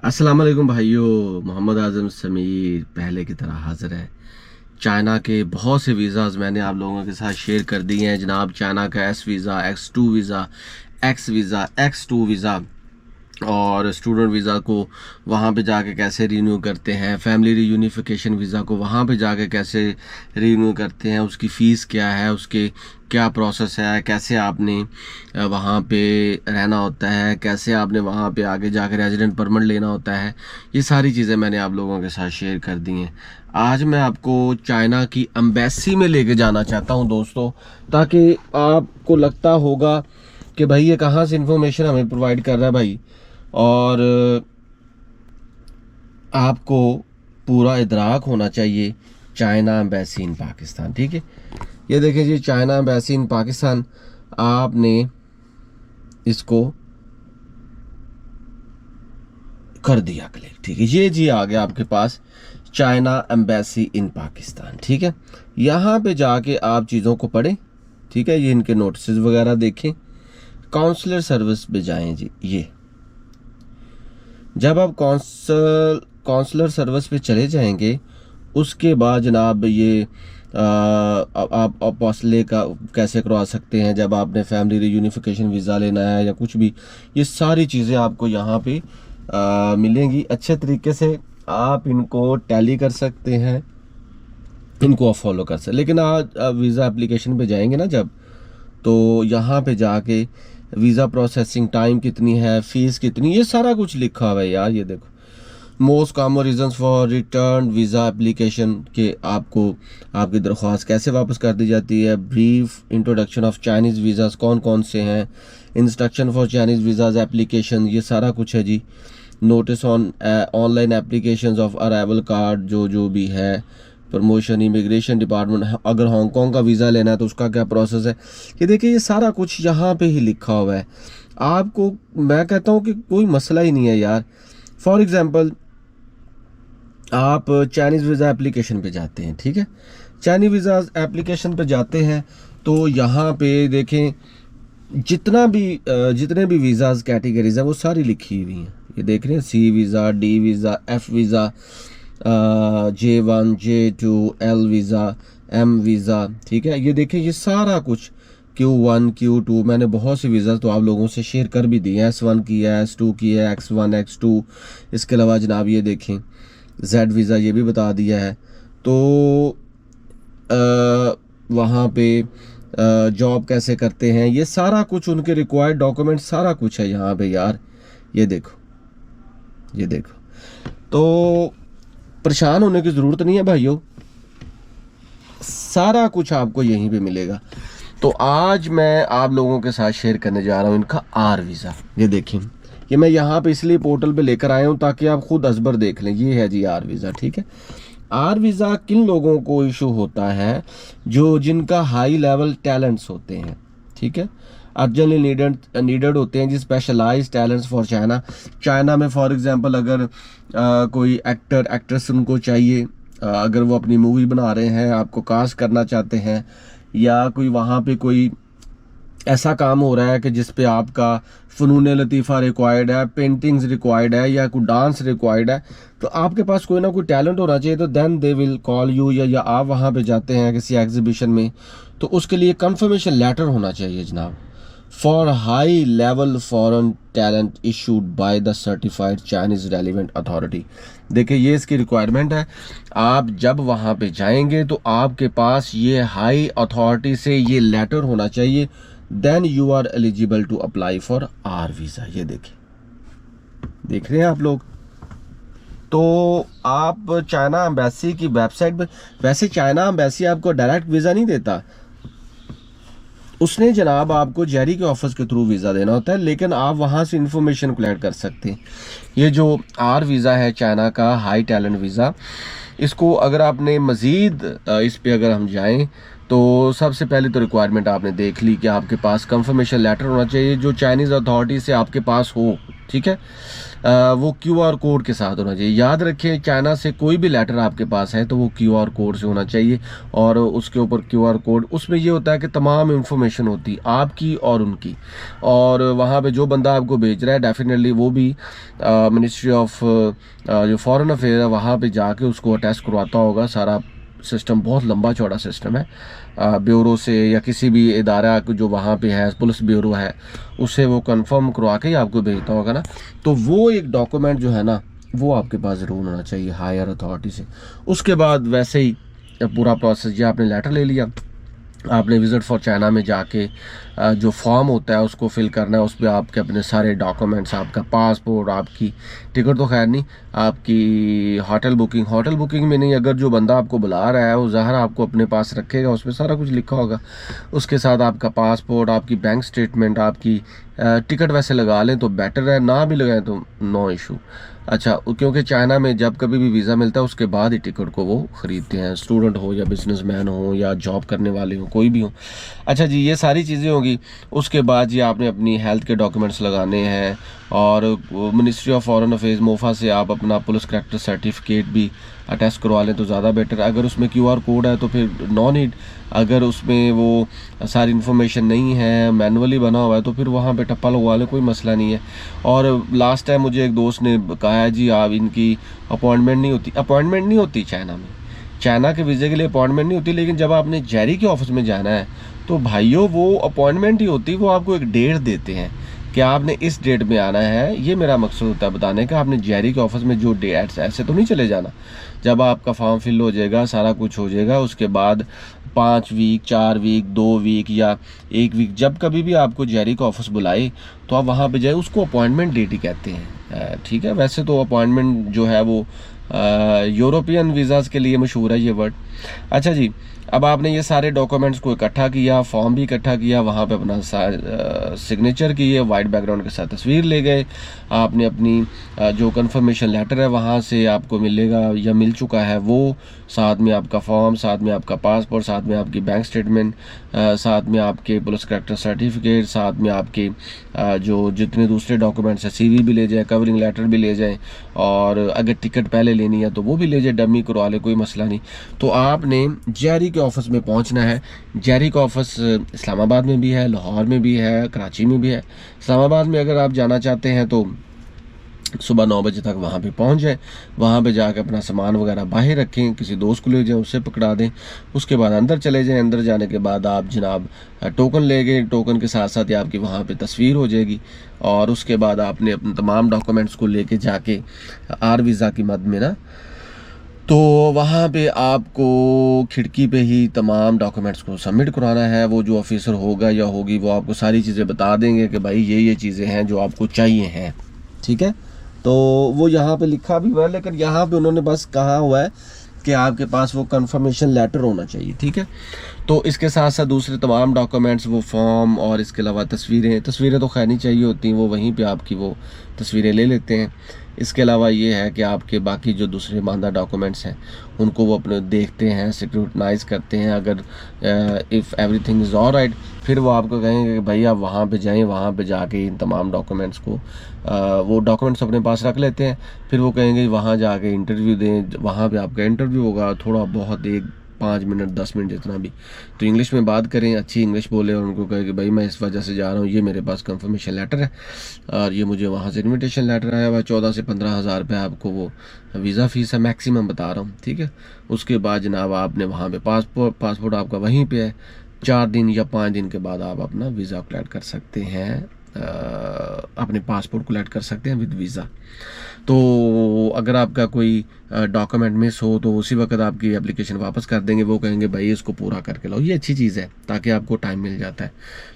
अस्सलाम वालेकुम भाइयों। मोहम्मद आज़म समीर पहले की तरह हाज़िर है। चाइना के बहुत से वीज़ाज़ मैंने आप लोगों के साथ शेयर कर दिए हैं जनाब। चाइना का S visa, X2 visa, x visa, X2 visa और स्टूडेंट वीज़ा को वहाँ पे जाके कैसे रीन्यू करते हैं, फैमिली रीयूनिफिकेशन वीज़ा को वहाँ पे जाके कैसे रीन्यू करते हैं, उसकी फ़ीस क्या है, उसके क्या प्रोसेस है, कैसे आपने वहाँ पे रहना होता है, कैसे आपने वहाँ पे आगे जाकर रेजिडेंट परमिट लेना होता है। ये सारी चीज़ें मैंने आप लोगों के साथ शेयर कर दी हैं। आज मैं आपको चाइना की एम्बेसी में लेके जाना चाहता हूँ दोस्तों, ताकि आपको लगता होगा कि भाई ये कहाँ से इंफॉर्मेशन हमें प्रोवाइड कर रहा है भाई, और आपको पूरा इदराक होना चाहिए। चाइना एम्बेसी इन पाकिस्तान, ठीक है। ये देखिए जी, चाइना एम्बेसी इन पाकिस्तान, आपने इसको कर दिया क्लिक, ठीक है। ये जी आ गया आपके पास चाइना एम्बेसी इन पाकिस्तान, ठीक है। यहाँ पे जाके आप चीज़ों को पढ़ें, ठीक है। ये इनके नोटिस वगैरह देखें। काउंसलर सर्विस पे जाएं जी। ये जब आप काउंसलर सर्विस पे चले जाएंगे, उसके बाद जनाब ये आप अपॉस्ले का कैसे करवा सकते हैं, जब आपने फैमिली रीयूनिफिकेशन वीज़ा लेना है या कुछ भी, ये सारी चीज़ें आपको यहाँ पे मिलेंगी। अच्छे तरीके से आप इनको टैली कर सकते हैं, इनको आप फॉलो कर सकते हैं। लेकिन आज वीज़ा एप्लीकेशन पे जाएंगे ना जब, तो यहाँ पे जाके वीज़ा प्रोसेसिंग टाइम कितनी है, फ़ीस कितनी, ये सारा कुछ लिखा हुआ है यार। ये देखो, most common reasons for return visa application के आपको आपकी दरख्वास्त कैसे वापस कर दी जाती है, brief introduction of Chinese visas कौन कौन से हैं, instruction for Chinese visas application, ये सारा कुछ है जी। Notice on online applications of arrival card, जो जो भी है, प्रमोशन, इमिग्रेशन डिपार्टमेंट, अगर हांगकॉन्ग का वीज़ा लेना है तो उसका क्या प्रोसेस है। ये देखिए, ये सारा कुछ यहाँ पे ही लिखा हुआ है। आपको मैं कहता हूँ कि कोई मसला ही नहीं है यार। फॉर एग्ज़ाम्पल, आप चाइनीज़ वीज़ा एप्लीकेशन पे जाते हैं, ठीक है। चाइनीज़ वीज़ा एप्लीकेशन पे जाते हैं तो यहाँ पे देखें, जितने भी वीज़ाज़ कैटेगरीज हैं वो सारी लिखी हुई हैं। ये देख रहे हैं, C visa, D visa, F visa, J1, J2, L visa, M visa, ठीक है। ये देखें, ये सारा कुछ Q1, Q2, मैंने बहुत से वीज़ा तो आप लोगों से शेयर कर भी दिए हैं। S1 की है, S2 की है, X1, X2। इसके अलावा जनाब ये देखें, Z वीज़ा, ये भी बता दिया है। तो वहाँ पे जॉब कैसे करते हैं, ये सारा कुछ, उनके रिक्वायर्ड डॉक्यूमेंट सारा कुछ है यहाँ पे यार। ये देखो, ये देखो। तो परेशान होने की ज़रूरत नहीं है भाइयों, सारा कुछ आपको यहीं पे मिलेगा। तो आज मैं आप लोगों के साथ शेयर करने जा रहा हूँ इनका आर वीज़ा। ये देखें, ये मैं यहाँ पे इसलिए पोर्टल पे लेकर आया हूँ ताकि आप खुद असबर देख लें। ये है जी आर वीज़ा, ठीक है। आर वीज़ा किन लोगों को इशू होता है, जो जिनका हाई लेवल टैलेंट्स होते हैं, ठीक है। अर्जेंटली नीडेड होते हैं जी, specialise talents for China. China में फॉर एग्जांपल अगर कोई एक्टर एक्ट्रेस उनको चाहिए, अगर वो अपनी मूवी बना रहे हैं, आपको कास्ट करना चाहते हैं, या कोई वहाँ पे कोई ऐसा काम हो रहा है कि जिस पे आपका फ़नून लतीफ़ा रिक्वायर्ड है, पेंटिंग्स रिक्वायर्ड है, या कोई डांस रिक्वायर्ड है, तो आपके पास कोई ना कोई टैलेंट होना चाहिए। तो then they will call you, या आप वहाँ पे जाते हैं किसी एग्जीबिशन में, तो उसके लिए कंफर्मेशन लेटर होना चाहिए जनाब, for high level foreign talent issued by the certified Chinese relevant authority. देखिए, ये इसकी रिक्वायरमेंट है। आप जब वहाँ पे जाएंगे तो आपके पास ये हाई अथॉरिटी से ये लेटर होना चाहिए, then you are eligible to apply for our visa. ये देखिए, देख रहे हैं आप लोग। तो आप चाइना एम्बेसी की वेबसाइट पे, वैसे चाइना एम्बेसी आपको डायरेक्ट वीज़ा नहीं देता, उसने जनाब आपको जेरी के ऑफिस के थ्रू वीज़ा देना होता है, लेकिन आप वहाँ से इंफॉर्मेशन कलेक्ट कर सकते हैं। ये जो आर वीज़ा है चाइना का, हाई टैलेंट वीज़ा, इसको अगर आपने मज़ीद इस पे अगर हम जाएं तो सबसे पहले तो रिक्वायरमेंट आपने देख ली कि आपके पास कंफर्मेशन लेटर होना चाहिए जो चाइनीज़ अथॉरिटी से आपके पास हो, ठीक है। वो QR कोड के साथ होना चाहिए। याद रखें, चाइना से कोई भी लेटर आपके पास है तो वो QR कोड से होना चाहिए, और उसके ऊपर QR कोड, उसमें ये होता है कि तमाम इंफॉर्मेशन होती आपकी और उनकी, और वहाँ पे जो बंदा आपको भेज रहा है डेफिनेटली वो भी मिनिस्ट्री ऑफ जो फॉरेन अफेयर है वहाँ पे जाके उसको अटेस्ट करवाता होगा। सारा सिस्टम बहुत लंबा चौड़ा सिस्टम है, ब्यूरो से या किसी भी इदारा जो वहाँ पे है, पुलिस ब्यूरो है, उससे वो कंफर्म करवा के ही आपको भेजता होगा ना। तो वो एक डॉक्यूमेंट जो है ना वो आपके पास ज़रूर होना चाहिए हायर अथॉरिटी से। उसके बाद वैसे ही पूरा प्रोसेस, जो आपने लेटर ले लिया, आपने विज़िट फॉर चाइना में जाके जो फॉर्म होता है उसको फिल करना है। उस पर आपके अपने सारे डॉक्यूमेंट्स, आपका पासपोर्ट, आपकी टिकट तो खैर नहीं, आपकी होटल बुकिंग में नहीं, अगर जो बंदा आपको बुला रहा है वो ज़ाहिर आपको अपने पास रखेगा, उसमें सारा कुछ लिखा होगा। उसके साथ आपका पासपोर्ट, आपकी बैंक स्टेटमेंट, आपकी टिकट वैसे लगा लें तो बेटर है, ना भी लगाएं तो नो इशू। अच्छा, क्योंकि चाइना में जब कभी भी वीज़ा मिलता है उसके बाद ही टिकट को वो ख़रीदते हैं, स्टूडेंट हो या बिजनेसमैन हो या जॉब करने वाले हो, कोई भी हो। अच्छा जी, ये सारी चीज़ें होगी। उसके बाद ये आपने अपनी हेल्थ के डॉक्यूमेंट्स लगाने हैं, और ministry of foreign affairs MOFA से आप अपना पुलिस करैक्टर सर्टिफिकेट भी अटैच करवा लें तो ज़्यादा बेटर। अगर उसमें QR कोड है तो फिर नो नीड, अगर उसमें वो सारी इन्फॉर्मेशन नहीं है, मैनुअली बना हुआ है, तो फिर वहाँ पे टप्पा लगवा लें, कोई मसला नहीं है। और लास्ट टाइम मुझे एक दोस्त ने कहा है जी आप इनकी अपॉइंटमेंट नहीं होती चाइना में, चाइना के वीज़े के लिए अपॉइंटमेंट नहीं होती, लेकिन जब आपने जेरी के ऑफिस में जाना है तो भाइयों वो अपॉइंटमेंट ही होती, वो आपको एक डेट देते हैं कि आपने इस डेट में आना है। ये मेरा मकसद होता है बताने का, आपने जेरी के ऑफिस में जो डेट्स ऐसे तो नहीं चले जाना। जब आपका फॉर्म फिल हो जाएगा, सारा कुछ हो जाएगा, उसके बाद 5 वीक, 4 वीक, 2 वीक या 1 वीक, जब कभी भी आपको जेरी का ऑफिस बुलाए तो आप वहाँ पे जाए, उसको अपॉइंटमेंट डेट ही कहते हैं। ठीक है, वैसे तो अपॉइंटमेंट जो है वो यूरोपियन वीज़ाज़ के लिए मशहूर है ये वर्ड। अच्छा जी, अब आपने ये सारे डॉक्यूमेंट्स को इकट्ठा किया, फॉर्म भी इकट्ठा किया, वहाँ पे अपना सिग्नेचर किए, वाइट बैकग्राउंड के साथ तस्वीर ले गए, आपने अपनी जो कंफर्मेशन लेटर है वहाँ से आपको मिलेगा या मिल चुका है वो, साथ में आपका फॉर्म, साथ में आपका पासपोर्ट, साथ में आपकी बैंक स्टेटमेंट, साथ में आपके पुलिस करैक्टर सर्टिफिकेट, साथ में आपके जो जितने दूसरे डॉक्यूमेंट्स हैं, CV भी ले जाएँ, कवरिंग लेटर भी ले जाएँ, और अगर टिकट पहले लेनी है तो वो भी ले जाए, डमी करवा ले, कोई मसला नहीं। तो आपने जेरी के ऑफिस में पहुंचना है। जेरी का ऑफिस इस्लामाबाद में भी है, लाहौर में भी है, कराची में भी है। इस्लामाबाद में अगर आप जाना चाहते हैं तो सुबह 9 बजे तक वहाँ पे पहुँच जाएँ, वहाँ पे जाकर अपना सामान वगैरह बाहर रखें, किसी दोस्त को ले जाएँ, उससे पकड़ा दें। उसके बाद अंदर चले जाएँ, अंदर जाने के बाद आप जनाब टोकन ले गए, टोकन के साथ साथ ही आपकी वहाँ पे तस्वीर हो जाएगी, और उसके बाद आपने अपने तमाम डॉक्यूमेंट्स को लेके जाके R वीज़ा की मद में ना, तो वहाँ पे आपको खिड़की पे ही तमाम डॉक्यूमेंट्स को सबमिट कराना है। वो जो ऑफिसर होगा या होगी वो आपको सारी चीज़ें बता देंगे कि भाई ये चीज़ें हैं जो आपको चाहिए हैं, ठीक है। तो वो यहाँ पे लिखा भी हुआ है, लेकिन यहाँ पे उन्होंने बस कहा हुआ है कि आपके पास वो कंफर्मेशन लेटर होना चाहिए, ठीक है। तो इसके साथ साथ दूसरे तमाम डॉक्यूमेंट्स, वो फॉर्म, और इसके अलावा तस्वीरें तो खैर नहीं चाहिए होती, वो वहीं पे आपकी वो तस्वीरें ले लेते हैं। इसके अलावा ये है कि आपके बाकी जो दूसरे मानदा डॉक्यूमेंट्स हैं उनको वो अपने देखते हैं, सिक्योरिटाइज करते हैं। अगर इफ़ एवरीथिंग इज़ ऑलराइट, फिर वो आपको कहेंगे कि भाई आप वहाँ पे जाएं, वहाँ पे जाके इन तमाम डॉक्यूमेंट्स को वो डॉक्यूमेंट्स अपने पास रख लेते हैं। फिर वो कहेंगे वहाँ जाके इंटरव्यू दें, वहाँ पे आपका इंटरव्यू होगा, थोड़ा बहुत 5 मिनट 10 मिनट जितना भी, तो इंग्लिश में बात करें, अच्छी इंग्लिश बोले, और उनको कहें कि भाई मैं इस वजह से जा रहा हूँ, ये मेरे पास कंफर्मेशन लेटर है और ये मुझे वहाँ से इनविटेशन लेटर आया हुआ, 14 से 15 हज़ार रुपये आपको वो वीज़ा फ़ीस है, मैक्सिमम बता रहा हूँ, ठीक है। उसके बाद जनाब आपने वहाँ पे पासपोर्ट आपका वहीं पे है, 4 दिन या 5 दिन के बाद आप अपना वीज़ा कलेक्ट कर सकते हैं, अपने पासपोर्ट कलेक्ट कर सकते हैं विद वीज़ा। तो अगर आपका कोई डॉक्यूमेंट मिस हो तो उसी वक्त आपकी एप्लीकेशन वापस कर देंगे, वो कहेंगे भाई इसको पूरा करके लाओ। ये अच्छी चीज़ है ताकि आपको टाइम मिल जाता है।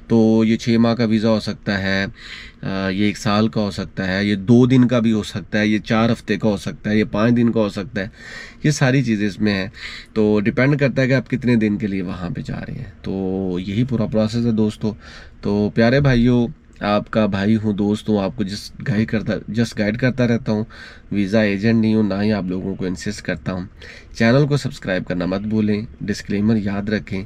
तो ये 6 माह का वीज़ा हो सकता है, ये 1 साल का हो सकता है, ये 2 दिन का भी हो सकता है, ये 4 हफ्ते का हो सकता है, ये 5 दिन का हो सकता है, ये सारी चीज़ें इसमें हैं। तो डिपेंड करता है कि आप कितने दिन के लिए वहाँ पे जा रहे हैं। तो यही पूरा प्रोसेस है दोस्तों। तो प्यारे भाइयों, आपका भाई हूँ, दोस्त हूँ, आपको जस्ट गाइड करता रहता हूँ, वीज़ा एजेंट नहीं हूँ, ना ही आप लोगों को इंसिस्ट करता हूँ। चैनल को सब्सक्राइब करना मत भूलें, डिस्क्लेमर याद रखें,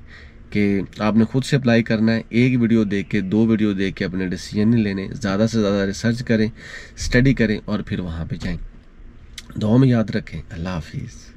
कि आपने खुद से अप्लाई करना है। एक वीडियो देख के, 2 वीडियो देख के अपने डिसीजन नहीं लेने, ज़्यादा से ज़्यादा रिसर्च करें, स्टडी करें और फिर वहाँ पे जाएं। दुआ में याद रखें। अल्लाह हाफिज़।